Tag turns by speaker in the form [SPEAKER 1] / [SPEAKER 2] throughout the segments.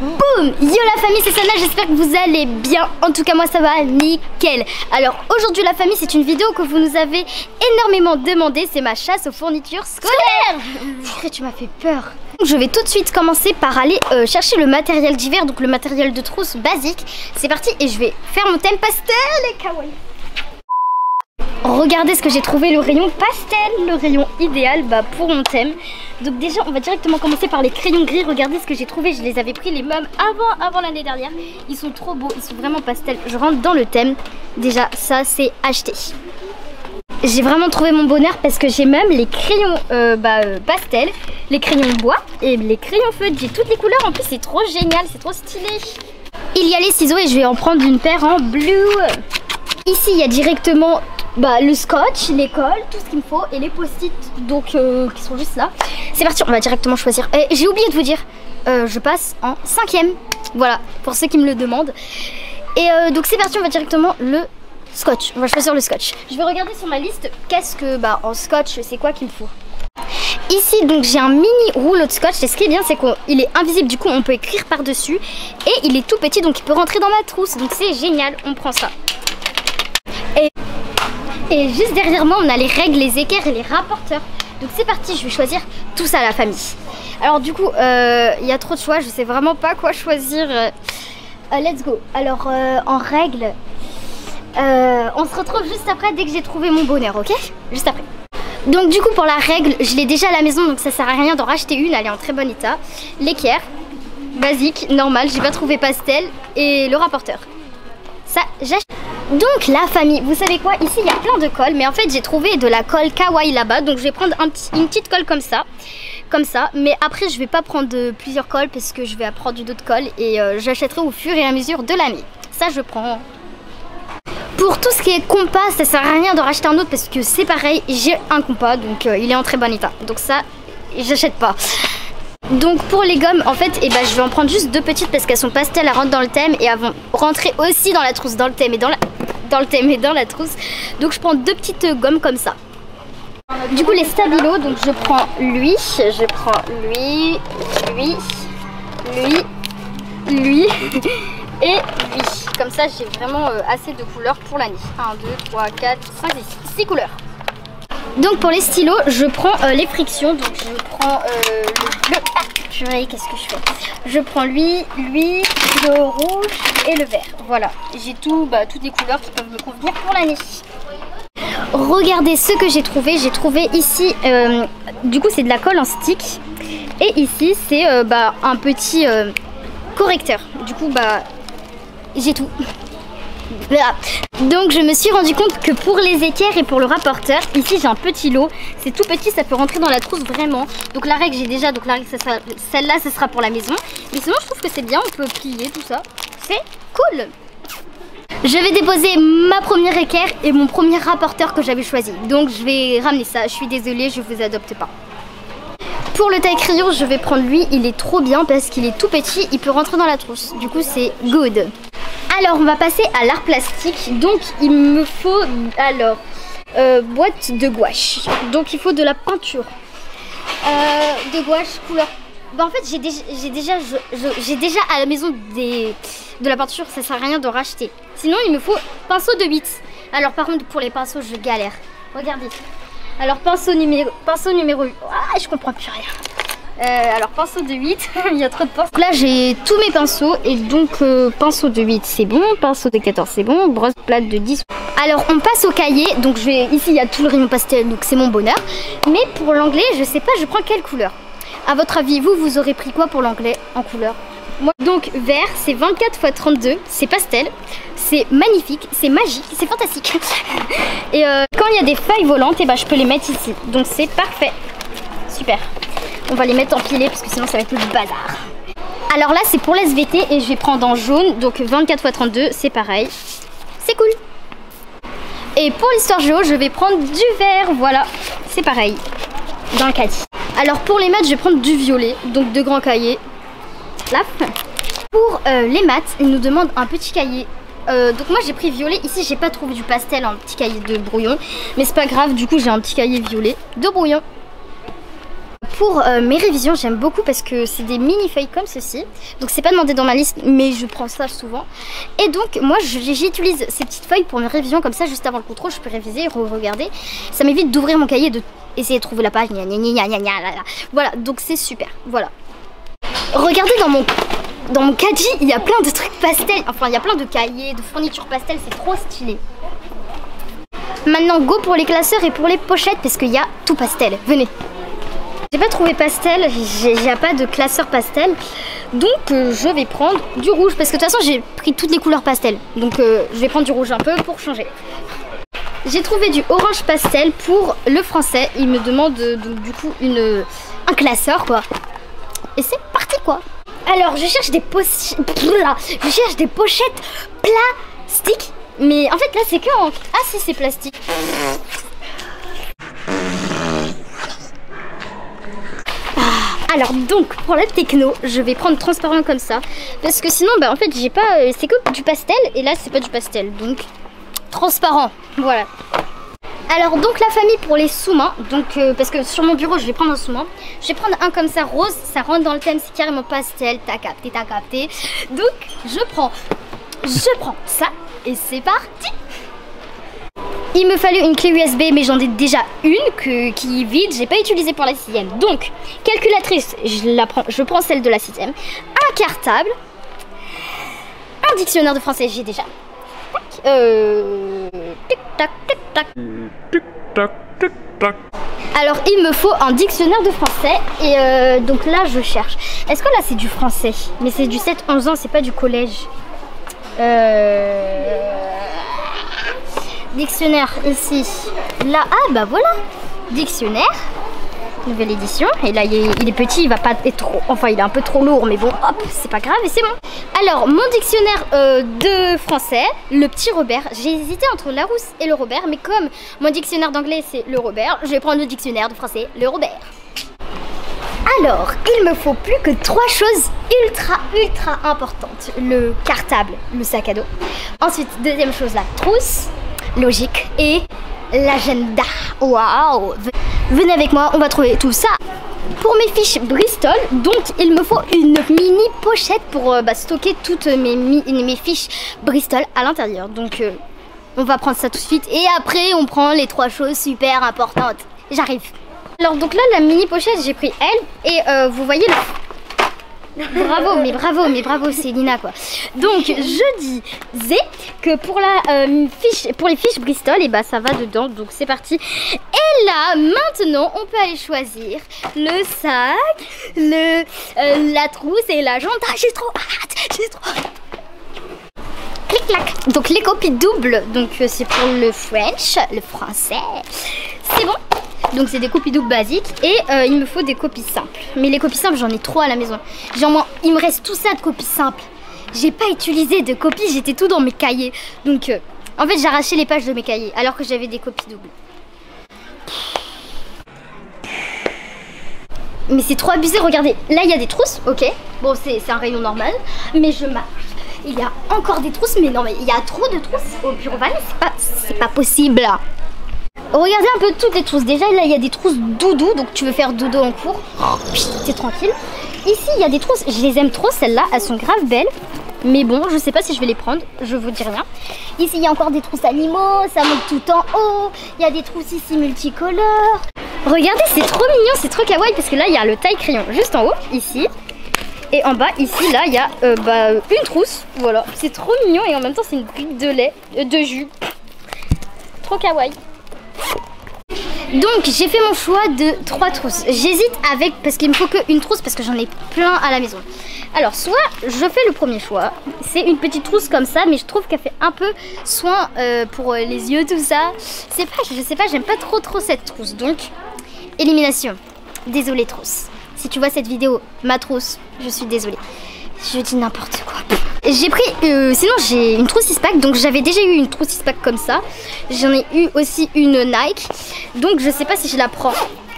[SPEAKER 1] Boum! Yo la famille, c'est Sana, j'espère que vous allez bien. En tout cas moi ça va nickel. Alors aujourd'hui la famille, c'est une vidéo que vous nous avez énormément demandé. C'est ma chasse aux fournitures scolaires. Tu m'as fait peur. Donc, je vais tout de suite commencer par aller chercher le matériel d'hiver. Donc le matériel de trousse basique. C'est parti et je vais faire mon thème pastel et kawaii. Regardez ce que j'ai trouvé, le rayon pastel, le rayon idéal pour mon thème. Donc déjà on va directement commencer par les crayons gris. Regardez ce que j'ai trouvé, je les avais pris les mêmes avant l'année dernière. Ils sont trop beaux, ils sont vraiment pastels. Je rentre dans le thème. Déjà ça c'est acheté. J'ai vraiment trouvé mon bonheur parce que j'ai même les crayons pastel, les crayons bois et les crayons feutre. J'ai toutes les couleurs, en plus c'est trop génial, c'est trop stylé. Il y a les ciseaux et je vais en prendre une paire en bleu. Ici il y a directement le scotch, les cols, tout ce qu'il me faut et les post-it donc qui sont juste là. C'est parti, on va directement choisir. J'ai oublié de vous dire, je passe en 5e. Voilà, pour ceux qui me le demandent. Et donc c'est parti, on va directement le scotch. On va choisir le scotch. Je vais regarder sur ma liste qu'est-ce que en scotch, c'est quoi qu'il me faut. Ici donc j'ai un mini rouleau de scotch et ce qui est bien c'est qu'il est invisible, du coup on peut écrire par dessus et il est tout petit donc il peut rentrer dans ma trousse, donc c'est génial, on prend ça. Et juste derrière moi on a les règles, les équerres et les rapporteurs. Donc c'est parti, je vais choisir tout ça la famille. Alors du coup il y a trop de choix, je sais vraiment pas quoi choisir. Let's go. Alors en règle on se retrouve juste après dès que j'ai trouvé mon bonheur, ok? Juste après. Donc du coup pour la règle je l'ai déjà à la maison donc ça sert à rien d'en racheter une, elle est en très bon état. L'équerre, basique, normal, j'ai pas trouvé pastel et le rapporteur. Ça j'achète. Donc la famille, vous savez quoi, ici il y a plein de colle, mais en fait j'ai trouvé de la colle kawaii là-bas, donc je vais prendre une petite colle comme ça, mais après je vais pas prendre plusieurs colles parce que je vais apprendre une autre colle et j'achèterai au fur et à mesure de l'année. Ça je prends. Pour tout ce qui est compas, ça sert à rien de racheter un autre parce que c'est pareil, j'ai un compas donc il est en très bon état, donc ça j'achète pas. Donc pour les gommes en fait je vais en prendre juste deux petites parce qu'elles sont pastel, elles rentrent dans le thème et elles vont rentrer aussi dans la trousse, dans le thème et dans la trousse. Donc je prends deux petites gommes comme ça. Du coup les stabilos, donc je prends lui et lui. Comme ça j'ai vraiment assez de couleurs pour l'année. 1, 2, 3, 4, 5, 6 couleurs. Donc pour les stylos, je prends les frictions. Donc je prends le bleu. Ah purée, qu'est-ce que je fais? Je prends lui, le rouge et le vert. Voilà, j'ai toutes les couleurs qui peuvent me convenir pour l'année. Regardez ce que j'ai trouvé. J'ai trouvé ici, du coup c'est de la colle en stick. Et ici c'est un petit correcteur. Du coup j'ai tout. Donc je me suis rendu compte que pour les équerres et pour le rapporteur, ici j'ai un petit lot, c'est tout petit, ça peut rentrer dans la trousse vraiment. Donc la règle j'ai déjà, donc la règle celle-là ce sera pour la maison. Mais sinon je trouve que c'est bien, on peut plier tout ça, c'est cool. Je vais déposer ma première équerre et mon premier rapporteur que j'avais choisi. Donc je vais ramener ça, je suis désolée, je vous adopte pas. Pour le taille crayon, je vais prendre lui, il est trop bien parce qu'il est tout petit, il peut rentrer dans la trousse. Du coup c'est good. Alors on va passer à l'art plastique. Donc il me faut boîte de gouache. Donc il faut de la peinture de gouache couleur. En fait j'ai déjà à la maison de la peinture, ça sert à rien de racheter. Sinon il me faut pinceau de 8. Alors par contre pour les pinceaux je galère. Regardez. Alors pinceau numéro 8. Ah je comprends plus rien. Alors pinceau de 8, il y a trop de pinceaux. Donc là j'ai tous mes pinceaux et donc pinceau de 8 c'est bon, pinceau de 14 c'est bon, brosse plate de 10. Alors on passe au cahier, donc ici il y a tout le rayon pastel donc c'est mon bonheur. Mais pour l'anglais je sais pas, je prends quelle couleur? À votre avis vous aurez pris quoi pour l'anglais en couleur? Moi donc vert c'est 24 x 32, c'est pastel, c'est magnifique, c'est magique, c'est fantastique. Et quand il y a des feuilles volantes je peux les mettre ici, donc c'est parfait, super. On va les mettre empilés parce que sinon ça va être le bazar. Alors là c'est pour l'SVT et je vais prendre en jaune. Donc 24 x 32 c'est pareil. C'est cool. Et pour l'histoire géo je vais prendre du vert. Voilà, c'est pareil. Dans le caddie. Alors pour les maths je vais prendre du violet. Donc de grands cahiers. Là. Pour les maths ils nous demandent un petit cahier. Donc moi j'ai pris violet. Ici j'ai pas trouvé du pastel, un petit cahier de brouillon. Mais c'est pas grave, du coup j'ai un petit cahier violet de brouillon. pour mes révisions, j'aime beaucoup parce que c'est des mini feuilles comme ceci. Donc c'est pas demandé dans ma liste, mais je prends ça souvent. Et donc moi j'utilise ces petites feuilles pour mes révisions, comme ça juste avant le contrôle je peux réviser, regarder. Ça m'évite d'ouvrir mon cahier et de essayer de trouver la page. Voilà, donc c'est super. Voilà. Regardez dans mon caddie, il y a plein de trucs pastels. Enfin il y a plein de cahiers, de fournitures pastel, c'est trop stylé. Maintenant go pour les classeurs et pour les pochettes parce qu'il y a tout pastel. Venez. J'ai pas trouvé pastel, j'ai pas de classeur pastel. Donc je vais prendre du rouge parce que de toute façon j'ai pris toutes les couleurs pastel. Donc je vais prendre du rouge un peu pour changer. J'ai trouvé du orange pastel pour le français. Il me demande donc du coup un classeur quoi. Et c'est parti quoi. Alors je cherche des pochettes plastiques. Mais en fait là c'est que en... Ah si c'est plastique. Alors donc pour la techno je vais prendre transparent comme ça. Parce que sinon bah en fait j'ai pas... C'est que du pastel et là c'est pas du pastel. Donc transparent, voilà. Alors donc la famille pour les sous-mains. Donc parce que sur mon bureau je vais prendre un sous-main. Je vais prendre un comme ça rose. Ça rentre dans le thème, c'est carrément pastel. T'as capté. Donc je prends ça. Et c'est parti. Il me fallait une clé USB mais j'en ai déjà une qui est vide, j'ai pas utilisé pour la 6ème. Donc calculatrice, je prends celle de la 6ème. Un cartable, un dictionnaire de français, j'ai déjà. Tic tac tic tac. Tic tac tic tac. Alors il me faut un dictionnaire de français et donc là je cherche. Est-ce que là c'est du français? Mais c'est du 7-11 ans, c'est pas du collège. Dictionnaire ici, là, ah bah voilà, dictionnaire, nouvelle édition, et là il est petit, il va pas être trop, enfin il est un peu trop lourd, mais bon, hop, c'est pas grave et c'est bon. Alors mon dictionnaire de français, le petit Robert, j'ai hésité entre Larousse et le Robert, mais comme mon dictionnaire d'anglais c'est le Robert, je vais prendre le dictionnaire de français, le Robert. Alors, il me faut plus que 3 choses ultra importantes. Le cartable, le sac à dos. Ensuite, deuxième chose, la trousse, logique, et l'agenda. Waouh! Venez avec moi, on va trouver tout ça. Pour mes fiches Bristol, donc il me faut une mini pochette pour stocker toutes mes fiches Bristol à l'intérieur. Donc, on va prendre ça tout de suite. Et après, on prend les 3 choses super importantes. J'arrive. Alors donc là la mini pochette j'ai pris elle et vous voyez là. Bravo Célina quoi. Donc je disais que pour les fiches Bristol et bah ça va dedans donc c'est parti. Et là maintenant on peut aller choisir le sac, la trousse et l'agenda. J'ai trop hâte. Clic clac. Donc les copies doubles donc c'est pour le French, le français. C'est bon. Donc c'est des copies doubles basiques et il me faut des copies simples. Mais les copies simples j'en ai 3 à la maison. Genre il me reste tout ça de copies simples. J'ai pas utilisé de copies, j'étais tout dans mes cahiers. Donc en fait j'ai arraché les pages de mes cahiers alors que j'avais des copies doubles. Mais c'est trop abusé, regardez. Là il y a des trousses, ok. Bon c'est un rayon normal. Mais je marche. Il y a encore des trousses, mais non mais il y a trop de trousses au bureau Vanille, c'est pas possible. Regardez un peu toutes les trousses. Déjà là il y a des trousses doudou, donc tu veux faire dodo en cours, c'est tranquille. Ici il y a des trousses, je les aime trop celles-là, elles sont grave belles. Mais bon, je sais pas si je vais les prendre, je vous dis rien. Ici il y a encore des trousses animaux, ça monte tout en haut. Il y a des trousses ici multicolores. Regardez, c'est trop mignon, c'est trop kawaii parce que là il y a le taille crayon juste en haut, ici. Et en bas, ici, là, il y a une trousse. Voilà, c'est trop mignon et en même temps c'est une brique de lait, de jus. Trop kawaii. Donc j'ai fait mon choix de 3 trousses. J'hésite avec, parce qu'il me faut qu'une trousse parce que j'en ai plein à la maison. Alors soit je fais le premier choix, c'est une petite trousse comme ça, mais je trouve qu'elle fait un peu soin pour les yeux, tout ça. Je sais pas, j'aime pas trop cette trousse. Donc élimination. Désolée trousse. Si tu vois cette vidéo, ma trousse, je suis désolée. Je dis n'importe quoi. J'ai pris, sinon j'ai une trousse 6-pack, donc j'avais déjà eu une trousse 6-pack comme ça. J'en ai eu aussi une Nike, donc je sais pas si je la prends.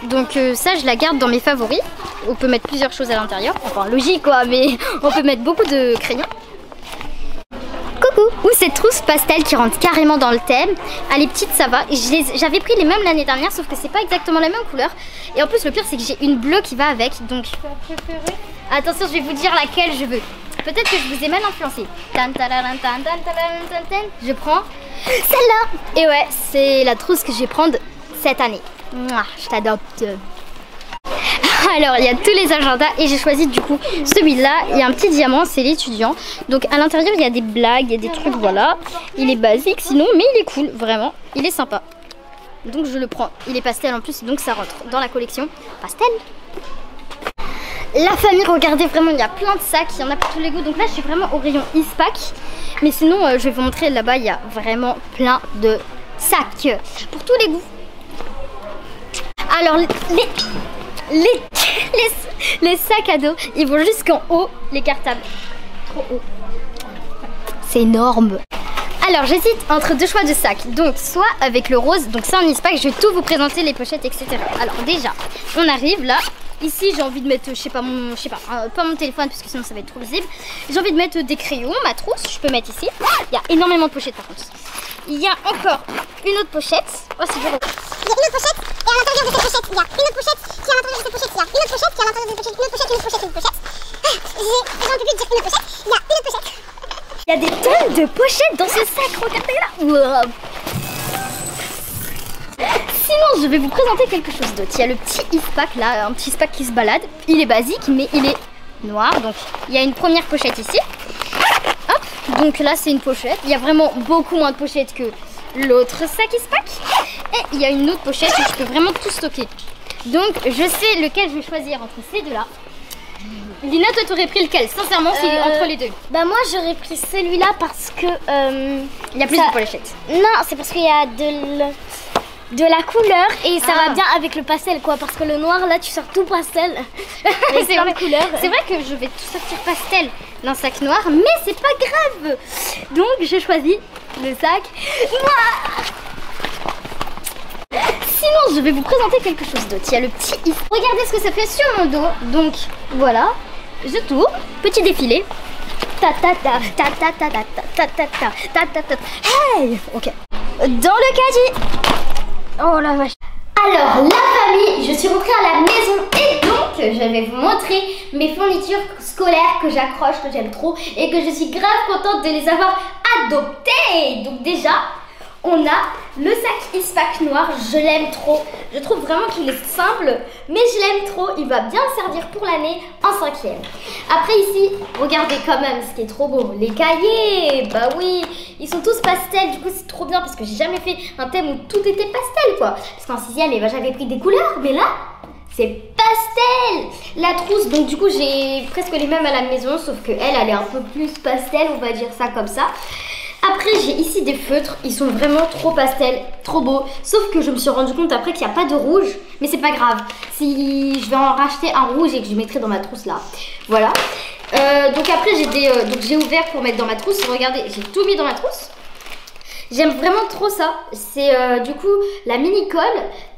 [SPEAKER 1] Donc ça je la garde dans mes favoris. On peut mettre plusieurs choses à l'intérieur, enfin logique quoi, mais on peut mettre beaucoup de crayons. Coucou. Ou cette trousse pastel qui rentre carrément dans le thème. Elle est petite, ça va. J'avais pris les mêmes l'année dernière, sauf que c'est pas exactement la même couleur. Et en plus, le pire, c'est que j'ai une bleue qui va avec. Donc, attention, je vais vous dire laquelle je veux. Peut-être que je vous ai mal influencé. Je prends celle-là. Et ouais, c'est la trousse que je vais prendre cette année. Mouah, je t'adopte. Alors il y a tous les agendas et j'ai choisi du coup celui-là. Il y a un petit diamant, c'est l'étudiant. Donc à l'intérieur il y a des blagues, il y a des trucs, voilà. Il est basique sinon, mais il est cool, vraiment. Il est sympa. Donc je le prends. Il est pastel en plus, donc ça rentre dans la collection pastel. La famille, regardez vraiment, il y a plein de sacs, il y en a pour tous les goûts. Donc là je suis vraiment au rayon Eastpak. Mais sinon je vais vous montrer là-bas, il y a vraiment plein de sacs pour tous les goûts. Alors les sacs à dos, ils vont jusqu'en haut, les cartables. Trop haut. C'est énorme. Alors j'hésite entre deux choix de sacs. Donc soit avec le rose, donc c'est un Eastpak, je vais tout vous présenter, les pochettes, etc. Alors déjà, on arrive là. Ici j'ai envie de mettre, pas mon téléphone parce que sinon ça va être trop visible. J'ai envie de mettre des crayons, ma trousse, je peux mettre ici. Il y a énormément de pochettes par contre. Il y a encore une autre pochette. Oh c'est dur. Il y a une autre pochette et à l'intérieur de cette pochette, il y a une autre pochette qui est à l'intérieur de cette pochette, il y a une autre pochette qui est à l'intérieur de cette pochette, une autre pochette, une autre pochette, une autre pochette. J'en peux plus dire une autre pochette, il y a une autre pochette. Il y a des tonnes de pochettes dans ce sac, regardez là. Wow. Sinon je vais vous présenter quelque chose d'autre. Il y a le petit Eastpak là, un petit Eastpak qui se balade. Il est basique mais il est noir. Donc il y a une première pochette ici. Hop, donc là c'est une pochette. Il y a vraiment beaucoup moins de pochettes que l'autre sac Eastpak. Et il y a une autre pochette où je peux vraiment tout stocker. Donc je sais lequel je vais choisir entre ces deux là. Lina, toi t'aurais pris lequel? Sincèrement, c'est entre les deux.
[SPEAKER 2] Bah moi j'aurais pris celui-là parce que
[SPEAKER 1] il y a plus de pochettes.
[SPEAKER 2] Non, c'est parce qu'il y a de la couleur et ça va bien avec le pastel quoi, parce que le noir là tu sors tout pastel.
[SPEAKER 1] C'est vrai. C'est vrai que je vais tout sortir pastel d'un sac noir, mais c'est pas grave. Donc j'ai choisi le sac noir. Sinon je vais vous présenter quelque chose d'autre. Il y a le petit Eastpak. Regardez ce que ça fait sur mon dos. Donc voilà, je tourne, petit défilé. Ta ta ta ta ta ta ta ta ta ta ta ta. Hey, ok. Dans le caddie. Oh la vache. Alors la famille, je suis rentrée à la maison et donc je vais vous montrer mes fournitures scolaires que j'accroche, que j'aime trop et que je suis grave contente de les avoir adoptées. Donc déjà, on a le sac Eastpak noir, je l'aime trop. Je trouve vraiment qu'il est simple, mais je l'aime trop. Il va bien servir pour l'année en 5e. Après ici, regardez quand même ce qui est trop beau. Les cahiers, bah oui, ils sont tous pastels. Du coup, c'est trop bien parce que j'ai jamais fait un thème où tout était pastel, quoi. Parce qu'en 6e, j'avais pris des couleurs, mais là, c'est pastel. La trousse, donc du coup, j'ai presque les mêmes à la maison, sauf que elle est un peu plus pastel, on va dire ça comme ça. Après j'ai ici des feutres, ils sont vraiment trop pastels, trop beaux. Sauf que je me suis rendu compte après qu'il n'y a pas de rouge, mais c'est pas grave. Si je vais en racheter un rouge et que je mettrai dans ma trousse là. Voilà. Donc après j'ai ouvert pour mettre dans ma trousse. Regardez, j'ai tout mis dans ma trousse. J'aime vraiment trop ça. C'est du coup la mini colle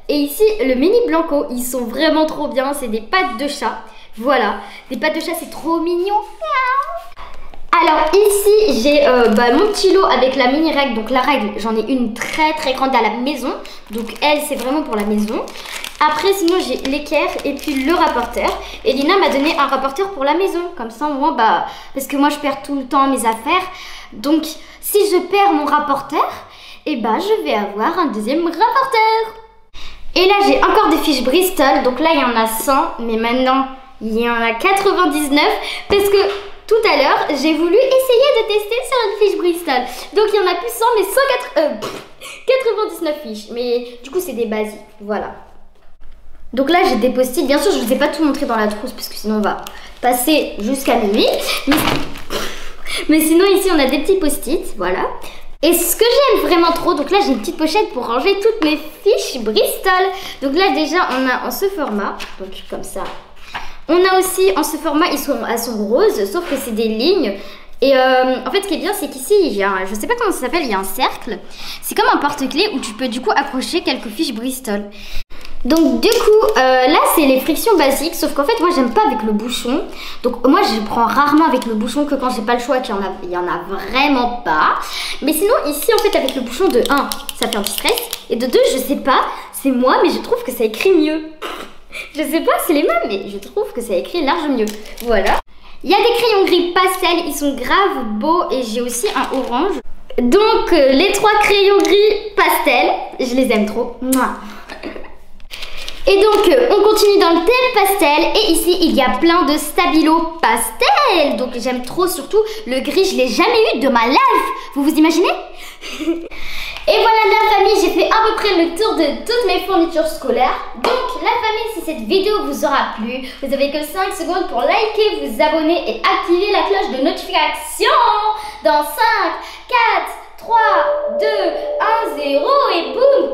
[SPEAKER 1] et ici le mini blanco. Ils sont vraiment trop bien, c'est des pattes de chat. Voilà, des pattes de chat, c'est trop mignon. Alors ici j'ai mon petit lot avec la mini règle. Donc la règle, j'en ai une très très grande à la maison. Donc elle c'est vraiment pour la maison. Après sinon j'ai l'équerre et puis le rapporteur. Et Lina m'a donné un rapporteur pour la maison. Comme ça au moins parce que moi je perds tout le temps mes affaires. Donc si je perds mon rapporteur, et je vais avoir un deuxième rapporteur. Et là j'ai encore des fiches Bristol. Donc là il y en a 100, mais maintenant il y en a 99 parce que tout à l'heure, j'ai voulu essayer de tester sur une fiche Bristol. Donc il y en a plus 100, mais 99 fiches. Mais du coup, c'est des basiques. Voilà. Donc là, j'ai des post-it. Bien sûr, je ne vous ai pas tout montré dans la trousse parce que sinon, on va passer jusqu'à minuit. Mais sinon, ici, on a des petits post-it. Voilà. Et ce que j'aime vraiment trop, donc là, j'ai une petite pochette pour ranger toutes mes fiches Bristol. Donc là, déjà, on a en ce format. Donc comme ça. On a aussi en ce format, elles sont roses, sauf que c'est des lignes. Et en fait, ce qui est bien, c'est qu'ici, il y a, je sais pas comment ça s'appelle, il y a un cercle. C'est comme un porte-clés où tu peux du coup accrocher quelques fiches Bristol. Donc du coup, là c'est les frictions basiques, sauf qu'en fait moi j'aime pas avec le bouchon. Donc moi je prends rarement avec le bouchon que quand j'ai pas le choix, qu'il y en a vraiment pas. Mais sinon ici en fait avec le bouchon de 1, ça fait anti-stress. Et de 2, je sais pas, c'est moi mais je trouve que ça écrit mieux. Je sais pas, c'est les mêmes mais je trouve que ça écrit large mieux. Voilà. Il y a des crayons gris pastel, ils sont grave beaux et j'ai aussi un orange. Donc les 3 crayons gris pastel, je les aime trop. Mouah. Et donc on continue dans le thème pastel et ici il y a plein de stabilo pastel. Donc j'aime trop, surtout le gris, je l'ai jamais eu de ma life. Vous vous imaginez? Et voilà la famille, j'ai fait à peu près le tour de toutes mes fournitures scolaires. Donc la famille, si cette vidéo vous aura plu, vous avez que 5 secondes pour liker, vous abonner et activer la cloche de notification. Dans 5, 4, 3, 2, 1, 0 et boum.